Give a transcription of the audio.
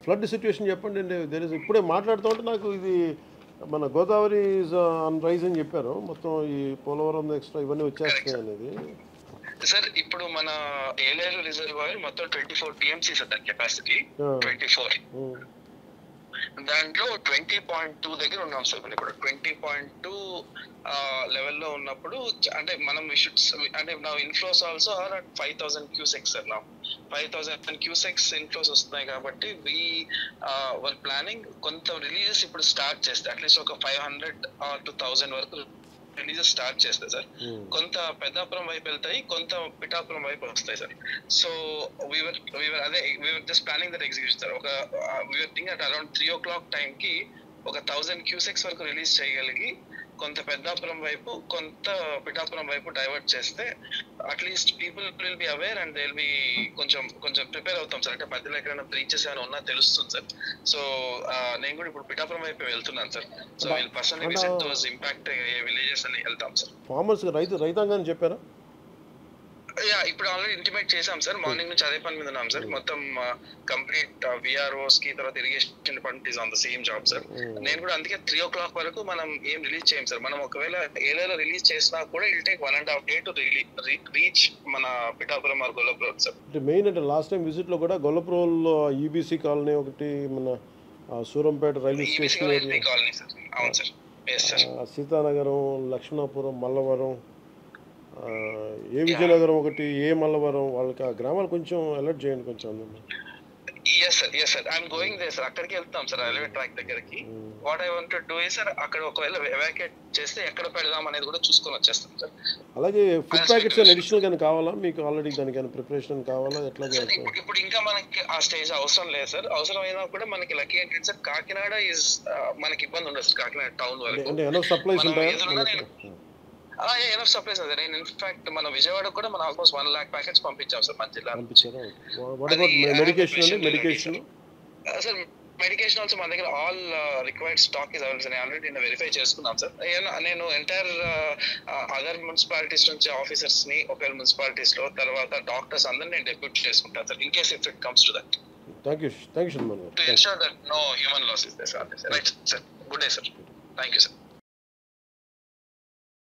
Flood situation చెప్పండి అండి. ఇప్పుడే మాట్లాడుతూ ఉంటే నాకు ఇది మన గోదావరి ఈజ్ ఆన్ రైజ్ అని చెప్పారు. మొత్తం ఈ పోలవరం ఎక్స్ట్రా ఇవన్నీ వచ్చేస్తాయి అనేది. సార్ ఇప్పుడు మన ఏలేరు రిజర్వాయర్ మొత్తం 24 టీఎంసీ సార్ దాని కెపాసిటీ 24. దాంట్లో 20.2 దగ్గర ఉన్నాం సార్. ఇప్పుడు 20.2 లెవెల్లో ఉన్నప్పుడు అంటే మనం అంటే నా inflows also are at 5000 cusecs sir. నా 5000 క్యూసెక్స్ ఇన్ఫ్లోస్ వస్తున్నాయి కాబట్టి వర్ ప్లానింగ్ కొంత రిలీజెస్ ఇప్పుడు స్టార్ట్ చేస్తే అట్లీస్ట్ ఒక 500 to 1000 వరకు రిలీజెస్ స్టార్ట్ చేస్తాయి సార్. కొంత పెద్దాపురం వైపు వెళ్తాయి, కొంత పిఠాపురం వైపు వస్తాయి sir. So we were just planning that execution sir. We were think at around 3 o'clock టైంకి ఒక 1000 క్యూసెక్స్ వరకు రిలీజ్ చేయగలిగి కొంత పెద్దాపురం వైపు కొంత పిఠాపురం వైపు డైవర్ట్ చేస్తే at least people will be aware and they will be కొంచెం ప్రిపేర్ అవుతాం సార్. అంటే మధ్యలో ఎక్కడైనా బ్రీచెస్ ఏమైనా ఉన్నా తెలుస్తుంది సార్. సో నేను కూడా ఇప్పుడు పిఠాపురం వైపు వెళ్తున్నాను సార్. సో వీళ్ళు personally visit those impact villages అని వెళ్తాం సార్. ఫార్మర్స్ రైతాంగాన్ని చెప్పారా? ఇప్పుడు ఆల్రెడీ ఇంటిమేట్ చేసాం సార్. మార్నింగ్ నుంచి అదే పని మీద ఉన్నాం సార్. మొత్తం కంప్లీట్ విఆర్ఓస్ కి తర్వాత irrigation department is on the same job sir. నేను కూడా అందుకే 3 o'clock వరకు మనం ఏం రిలీజ్ చేయం సార్. మనం ఒకవేళ ఏరియాలో రిలీజ్ చేసినా కూడా it'll take 1.5 day to reach మన Pithapuram or Gollapuram sir. Main అంటే లాస్ట్ టైం విజిట్ లో కూడా గొల్లపురంలో ఈబీసీ కాలనీ ఒకటి, మన Surampeta railway station colony sir. అవును సార్. సీతానగరం, లక్ష్మణాపురం, మల్లవరం, ఏ విజయనగరం ఒకటి, ఏ మల్లవరం, వాళ్ళకి ఆ గ్రామాలు కొంచెం అలర్ట్ చేయండి కొంచెం. Yes sir I'm going there sir. అక్కడికి వెళ్తాం సార్, రైల్వే ట్రాక్ దగ్గరికి. What I want to do is sir, అక్కడ ఒకవేళ ఎవాక్యుయేట్ చేస్తే ఎక్కడ పెడదాం అనేది కూడా చూసుకొని వచ్చేస్తాం సార్. అలాగే ఫుడ్ ప్యాకెట్స్ అడిషనల్ గానీ కావాలా మీకు? ఆల్రెడీ దానికైనా ప్రిపరేషన్ కావాలా? ఎట్లా? ఇప్పుడు ఇంకా మనకి ఆ స్టేజ్ అవసరం లేదు సార్. అవసరం అయినా కూడా మనకి లక్కీ ఏంటంటే సార్ కాకినాడ ఈజ్ మనకి ఇబ్బంది ఉండదు సార్. కాకినాడ టౌన్ వరకు అంటే ఎనఫ్ సప్లైస్ ఉంటాయా? ఎనఫ్ సప్లైస్ అదే. నేను ఇన్ఫాక్ట్ మన విజయవాడ కూడా మనం ఆల్మోస్ట్ 1 lakh ప్యాకెట్స్ పంపించాం సార్ మన జిల్లా. మెడికేషన్ సార్ మెడికేషన్ ఆల్సో మన దగ్గర all required stock is available. నేను ఆల్రెడీ వెరిఫై చేసుకున్నాం సార్. నేను ఎంటైర్ అదర్ మున్సిపాలిటీస్ నుంచి ఆఫీసర్స్ ని ఒకవేళ మున్సిపాలిటీస్ లో తర్వాత డాక్టర్స్ అందరినీ నేను డెప్యూట్ చేసుకుంటాను sir in case if it comes to that. Thank you. To ensure that no human loss is there sir. Right sir. Good day sir. Thank you sir.